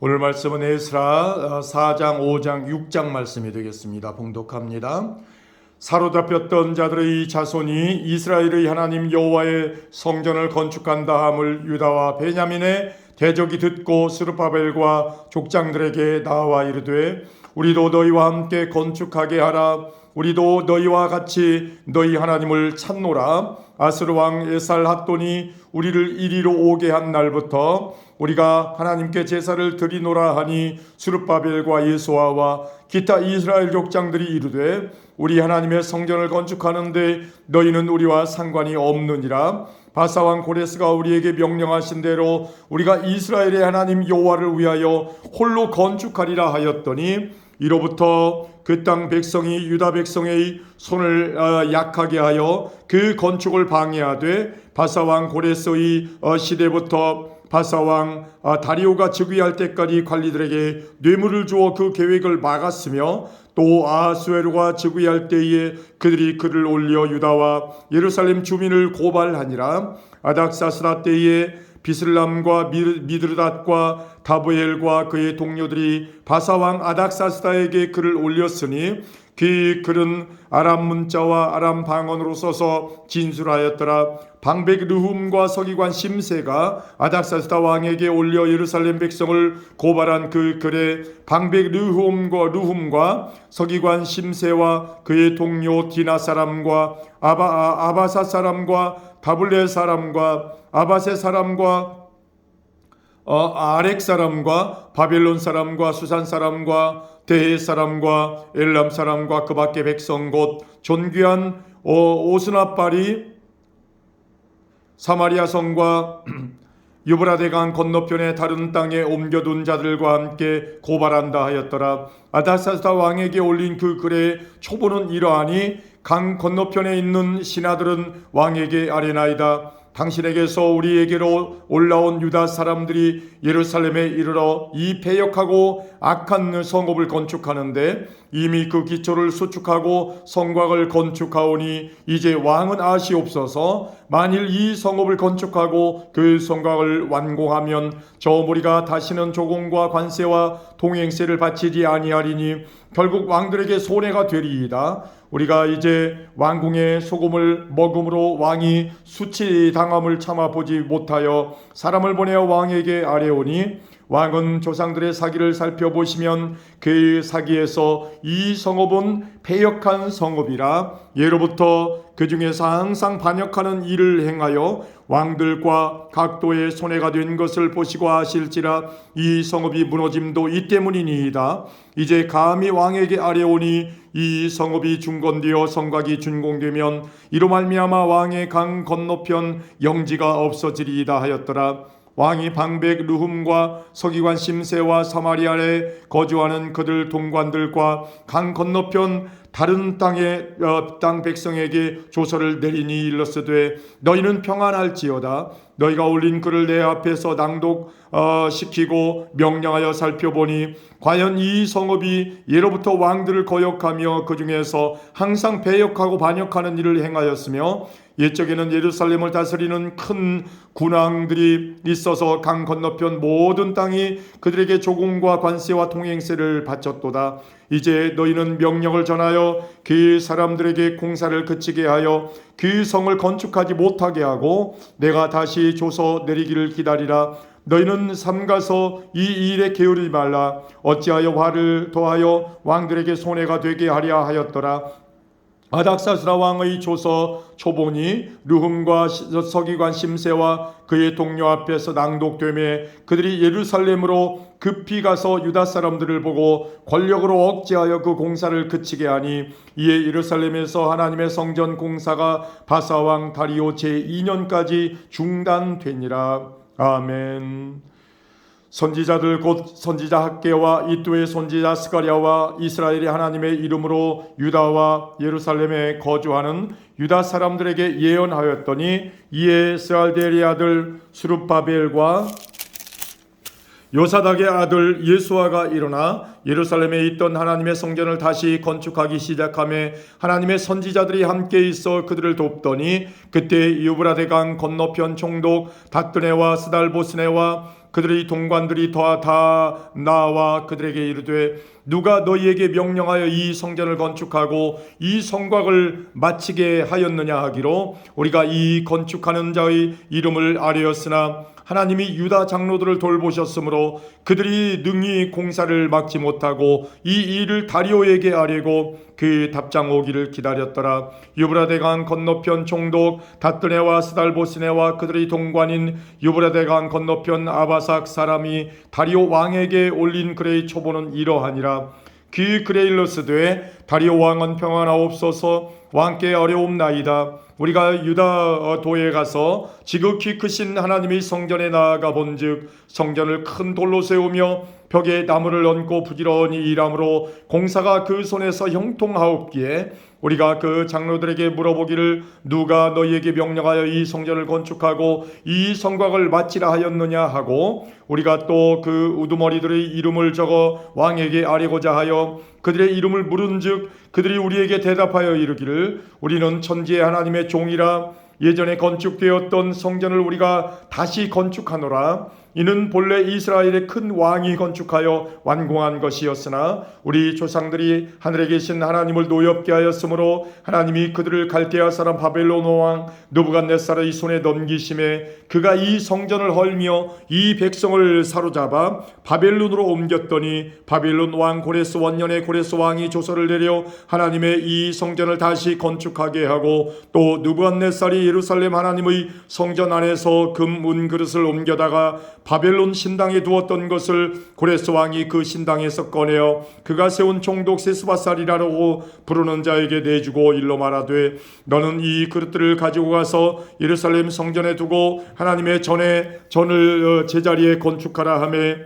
오늘 말씀은 에스라 4장, 5장, 6장 말씀이 되겠습니다. 봉독합니다. 사로잡혔던 자들의 자손이 이스라엘의 하나님 여호와의 성전을 건축한다 함을 유다와 베냐민의 대적이 듣고 스룹바벨과 족장들에게 나와 이르되 우리도 너희와 함께 건축하게 하라. 우리도 너희와 같이 너희 하나님을 찾노라. 아스르 왕 에살핫돈이 우리를 이리로 오게 한 날부터 우리가 하나님께 제사를 드리노라 하니 스룹바벨과 예수아와 기타 이스라엘 족장들이 이르되 우리 하나님의 성전을 건축하는데 너희는 우리와 상관이 없느니라. 바사왕 고레스가 우리에게 명령하신 대로 우리가 이스라엘의 하나님 여호와를 위하여 홀로 건축하리라 하였더니 이로부터 그 땅 백성이 유다 백성의 손을 약하게 하여 그 건축을 방해하되 바사왕 고레스의 시대부터 바사왕 다리오가 즉위할 때까지 관리들에게 뇌물을 주어 그 계획을 막았으며 또 아하수에로가 즉위할 때에 그들이 글을 올려 유다와 예루살렘 주민을 고발하니라. 아닥사스다 때에 비슬람과 미드르닷과 다브엘과 그의 동료들이 바사왕 아닥사스다에게 글을 올렸으니 그 글은 아람 문자와 아람 방언으로 써서 진술하였더라. 방백 르훔과 서기관 심세가 아닥사스다 왕에게 올려 예루살렘 백성을 고발한 그 글에 방백 르훔과 서기관 심세와 그의 동료 디나 사람과 아바사 사람과 다블레 사람과 아바세 사람과 아렉 사람과 바벨론 사람과 수산 사람과 대해 사람과 엘람 사람과 그 밖의 백성 곧 존귀한 오스나빨이 사마리아 성과 유브라데강 건너편의 다른 땅에 옮겨둔 자들과 함께 고발한다 하였더라. 아닥사스다 왕에게 올린 그 글의 초본은 이러하니 강 건너편에 있는 신하들은 왕에게 아뢰나이다. 당신에게서 우리에게로 올라온 유다 사람들이 예루살렘에 이르러 이 패역하고 악한 성읍을 건축하는데 이미 그 기초를 수축하고 성곽을 건축하오니 이제 왕은 아시옵소서. 만일 이 성읍을 건축하고 그 성곽을 완공하면 저 무리가 다시는 조공과 관세와 동행세를 바치지 아니하리니 결국 왕들에게 손해가 되리이다. 우리가 이제 왕궁의 소금을 먹음으로 왕이 수치당함을 참아보지 못하여 사람을 보내어 왕에게 아뢰오니 왕은 조상들의 사기를 살펴보시면 그 사기에서 이 성읍은 패역한 성읍이라. 예로부터 그 중에서 항상 반역하는 일을 행하여 왕들과 각도의 손해가 된 것을 보시고 아실지라. 이 성읍이 무너짐도 이 때문이니이다. 이제 감히 왕에게 아뢰오니 이 성읍이 중건되어 성곽이 준공되면 이로 말미암아 왕의 강 건너편 영지가 없어지리이다 하였더라. 왕이 방백 르훔과 서기관 심세와 사마리아에 거주하는 그들 동관들과 강 건너편 다른 땅 백성에게 조서를 내리니 일렀으되 너희는 평안할지어다. 너희가 올린 글을 내 앞에서 낭독시키고 명령하여 살펴보니 과연 이 성읍이 예로부터 왕들을 거역하며 그 중에서 항상 배역하고 반역하는 일을 행하였으며 옛적에는 예루살렘을 다스리는 큰 군왕들이 있어서 강 건너편 모든 땅이 그들에게 조공과 관세와 통행세를 바쳤도다. 이제 너희는 명령을 전하여 그 사람들에게 공사를 그치게 하여 그 성을 건축하지 못하게 하고 내가 다시 조서 내리기를 기다리라. 너희는 삼가서 이 일에 게으르지 말라. 어찌하여 화를 더하여 왕들에게 손해가 되게 하랴 하였더라. 아닥사스다 왕의 조서 초본이 르훔과 서기관 심세와 그의 동료 앞에서 낭독되매 그들이 예루살렘으로 급히 가서 유다 사람들을 보고 권력으로 억제하여 그 공사를 그치게 하니 이에 예루살렘에서 하나님의 성전 공사가 바사왕 다리오 제2년까지 중단되니라. 아멘. 선지자들 곧 선지자 학개와 이뚜의 선지자 스가랴와 이스라엘의 하나님의 이름으로 유다와 예루살렘에 거주하는 유다 사람들에게 예언하였더니 이에 스알델의 아들 스룹바벨과 요사닥의 아들 예수아가 일어나 예루살렘에 있던 하나님의 성전을 다시 건축하기 시작하며 하나님의 선지자들이 함께 있어 그들을 돕더니 그때 유브라데강 건너편 총독 닷드네와 스달보스네와 그들의 동관들이 다 나와 그들에게 이르되 누가 너희에게 명령하여 이 성전을 건축하고 이 성곽을 마치게 하였느냐 하기로 우리가 이 건축하는 자의 이름을 아뢰었으나 하나님이 유다 장로들을 돌보셨으므로 그들이 능히 공사를 막지 못하고 이 일을 다리오에게 아뢰고 그 답장 오기를 기다렸더라. 유브라데강 건너편 총독 다뜨네와 스달보스네와 그들의 동관인 유브라데강 건너편 아바삭 사람이 다리오 왕에게 올린 글의 초보는 이러하니라. 그 글에 일러스되 다리오 왕은 평안하옵소서. 왕께 어려움나이다. 우리가 유다도에 가서 지극히 크신 하나님의 성전에 나아가 본즉 성전을 큰 돌로 세우며 벽에 나무를 얹고 부지런히 일함으로 공사가 그 손에서 형통하옵기에 우리가 그 장로들에게 물어보기를 누가 너희에게 명령하여 이 성전을 건축하고 이 성곽을 마치라 하였느냐 하고 우리가 또 그 우두머리들의 이름을 적어 왕에게 아뢰고자 하여 그들의 이름을 물은즉 그들이 우리에게 대답하여 이르기를 우리는 천지의 하나님의 종이라 예전에 건축되었던 성전을 우리가 다시 건축하노라. 이는 본래 이스라엘의 큰 왕이 건축하여 완공한 것이었으나 우리 조상들이 하늘에 계신 하나님을 노엽게 하였으므로 하나님이 그들을 갈대아 사람 바벨론 왕 느부갓네살의 손에 넘기심에 그가 이 성전을 헐며 이 백성을 사로잡아 바벨론으로 옮겼더니 바벨론 왕 고레스 원년에 고레스 왕이 조서를 내려 하나님의 이 성전을 다시 건축하게 하고 또 느부갓네살이 예루살렘 하나님의 성전 안에서 금 은그릇을 옮겨다가 바벨론 신당에 두었던 것을 고레스 왕이 그 신당에서 꺼내어 그가 세운 총독 세스바살이라고 부르는 자에게 내주고 일러 말하되 너는 이 그릇들을 가지고 가서 예루살렘 성전에 두고 하나님의 전을 제자리에 건축하라 하매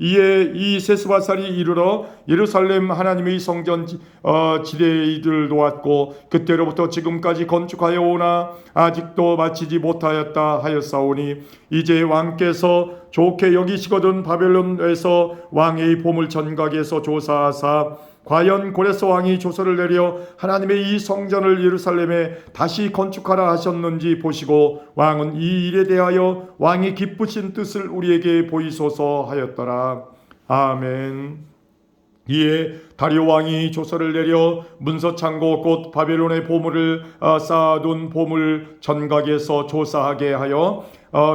이에 이 세스바살이 이르러 예루살렘 하나님의 성전 지대를 놓았고 그때로부터 지금까지 건축하여 오나 아직도 마치지 못하였다 하였사오니 이제 왕께서 좋게 여기시거든 바벨론에서 왕의 보물 전각에서 조사하사 과연 고레스 왕이 조서를 내려 하나님의 이 성전을 예루살렘에 다시 건축하라 하셨는지 보시고 왕은 이 일에 대하여 왕이 기쁘신 뜻을 우리에게 보이소서 하였더라. 아멘. 이에 다리오 왕이 조서를 내려 문서창고 곧 바벨론의 보물을 쌓아둔 보물 전각에서 조사하게 하여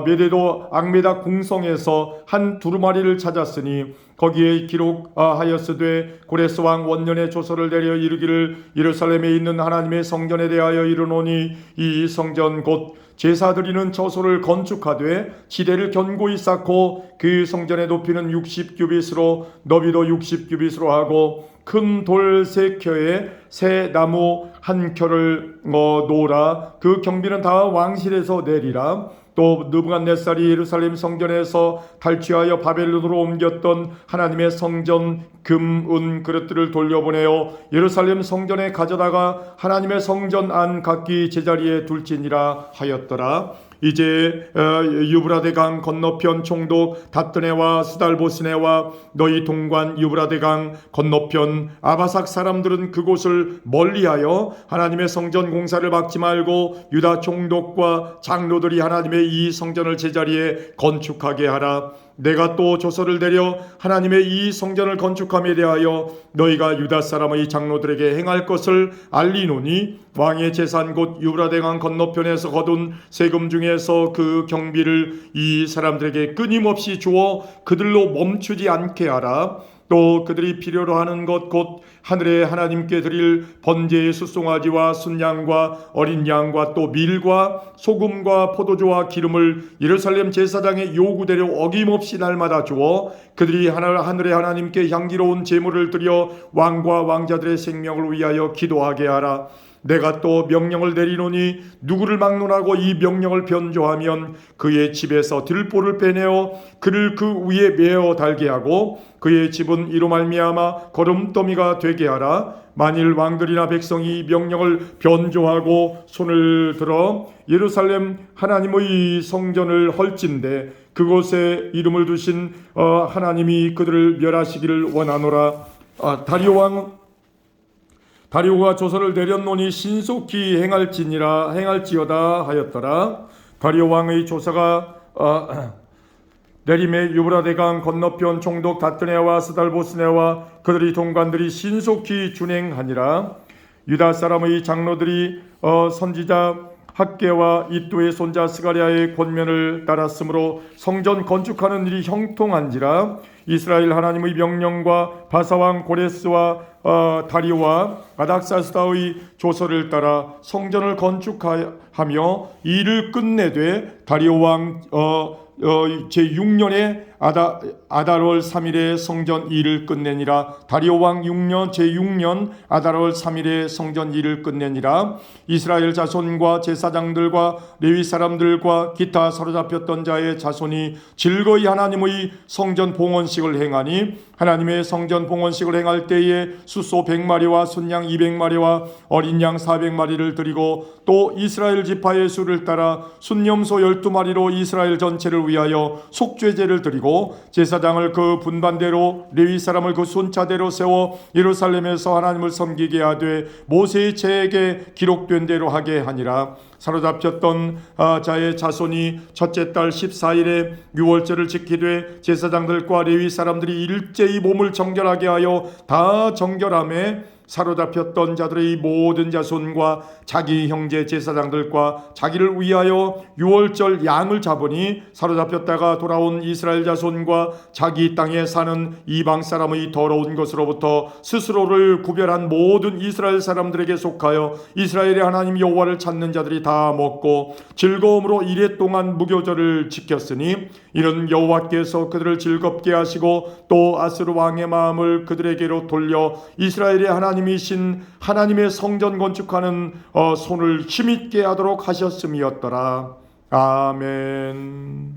메데도 앙메다 궁성에서 한 두루마리를 찾았으니 거기에 기록하였으되 고레스 왕 원년에 조서를 내려 이르기를 예루살렘에 있는 하나님의 성전에 대하여 이르노니 이 성전 곧 제사 드리는 처소를 건축하되 지대를 견고히 쌓고 그 성전의 높이는 60규빗으로 너비도 60규빗으로 하고 큰 돌 3켜에 새 나무 1켜를 놓으라. 그 경비는 다 왕실에서 내리라. 또 느부갓네살이 예루살렘 성전에서 탈취하여 바벨론으로 옮겼던 하나님의 성전 금, 은 그릇들을 돌려보내어 예루살렘 성전에 가져다가 하나님의 성전 안 각기 제자리에 둘지니라 하였더라. 이제 유브라데강 건너편 총독 다뜨네와 스달보스네와 너희 동관 유브라데강 건너편 아바삭 사람들은 그곳을 멀리하여 하나님의 성전 공사를 막지 말고 유다 총독과 장로들이 하나님의 이 성전을 제자리에 건축하게 하라. 내가 또 조서를 내려 하나님의 이 성전을 건축함에 대하여 너희가 유다 사람의 장로들에게 행할 것을 알리노니 왕의 재산 곧 유브라데강 건너편에서 거둔 세금 중에서 그 경비를 이 사람들에게 끊임없이 주어 그들로 멈추지 않게 하라. 또 그들이 필요로 하는 것 곧 하늘의 하나님께 드릴 번제의 숫송아지와 순양과 어린 양과 또 밀과 소금과 포도주와 기름을 예루살렘 제사장의 요구대로 어김없이 날마다 주어 그들이 하늘의 하나님께 향기로운 제물을 드려 왕과 왕자들의 생명을 위하여 기도하게 하라. 내가 또 명령을 내리노니 누구를 막론하고 이 명령을 변조하면 그의 집에서 들보를 빼내어 그를 그 위에 메어 달게 하고 그의 집은 이로 말미암아 거름더미가 되게 하라. 만일 왕들이나 백성이 명령을 변조하고 손을 들어 예루살렘 하나님의 성전을 헐진대 그곳에 이름을 두신 하나님이 그들을 멸하시기를 원하노라. 다리오가 조서를 내렸노니 신속히 행할지어다 하였더라. 다리오 왕의 조서가 내림의 유브라데강 건너편 총독 다뜨네와 스달보스네와 그들의 동관들이 신속히 준행하니라. 유다 사람의 장로들이 선지자 학계와 이또의 손자 스가랴의 권면을 따랐으므로 성전 건축하는 일이 형통한지라. 이스라엘 하나님의 명령과 바사왕 고레스와 다리오와 아닥사스다의 조서를 따라 성전을 건축하며 일을 끝내되 다리오 왕 제6년에 아달월 3일에 성전 일을 끝내니라. 다리오 왕 6년 제6년 아달월 3일에 성전 일을 끝내니라. 이스라엘 자손과 제사장들과 레위 사람들과 기타 사로잡혔던 자의 자손이 즐거이 하나님의 성전 봉헌식을 행하니 하나님의 성전 봉헌식을 행할 때에 숫소 100마리와 순양 200마리와 어린 양 400마리를 드리고 또 이스라엘 지파의 수를 따라 순염소 12마리로 이스라엘 전체를 위하여 속죄제를 드리고 제사장을 그 분반대로 레위 사람을 그 순차대로 세워 예루살렘에서 하나님을 섬기게 하되 모세의 책에 기록된 대로 하게 하니라. 사로잡혔던 자의 자손이 첫째 달 14일에 유월절을 지키되 제사장들과 레위 사람들이 일제히 몸을 정결하게 하여 다 정결함에 사로잡혔던 자들의 모든 자손과 자기 형제 제사장들과 자기를 위하여 유월절 양을 잡으니 사로잡혔다가 돌아온 이스라엘 자손과 자기 땅에 사는 이방 사람의 더러운 것으로부터 스스로를 구별한 모든 이스라엘 사람들에게 속하여 이스라엘의 하나님 여호와를 찾는 자들이 다 먹고 즐거움으로 이레 동안 무교절을 지켰으니 이는 여호와께서 그들을 즐겁게 하시고 또 아스루 왕의 마음을 그들에게로 돌려 이스라엘의 하나님이신 하나님의 성전 건축하는 손을 힘있게 하도록 하셨음이었더라. 아멘.